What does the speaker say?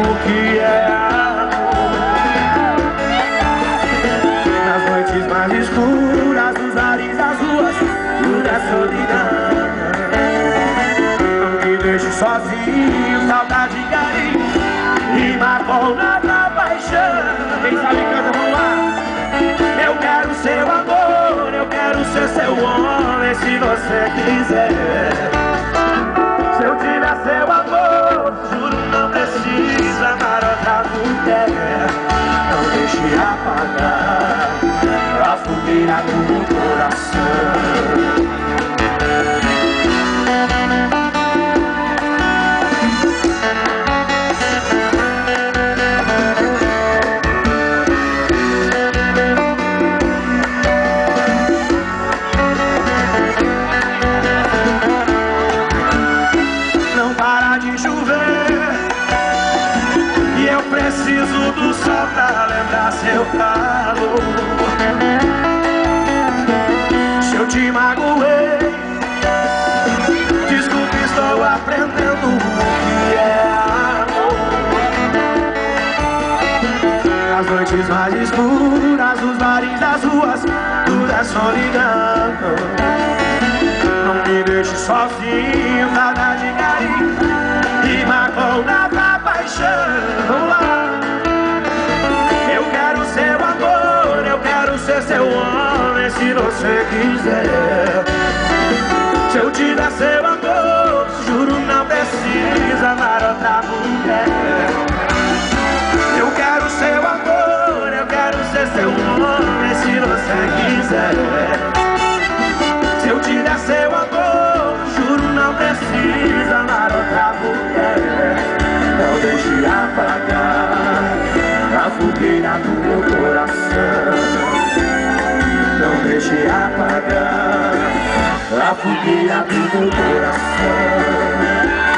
o que é amor. Nas noites mais escuras, nos ares das ruas, pura solidão. Não me deixe sozinho, saudade e carinho, rima com nada paixão. Quem sabe canta, vamos lá. Eu quero seu amor, eu quero ser seu homem, se você quiser. Se eu tiver seu amor, juro não precisa amar outra mulher. Não deixe apagar a fogueira do coração. Preciso do sol pra lembrar seu calor. Se eu te magoei, desculpe, estou aprendendo o que é amor. As noites mais escuras, os bares das ruas, tudo é solidão. Não me deixe sozinho, saudade e carinho, rima com nada paixão. Vamos lá. Eu quero seu amor, eu quero ser seu homem, se você quiser. Se eu te der seu amor, juro não precisa amar outra mulher. Eu quero seu amor, eu quero ser seu homem, se você quiser. Se eu te der seu amor, juro não precisa amar outra mulher. Não deixe apagar a fogueira do meu coração. Não deixe apagar a fogueira do meu coração.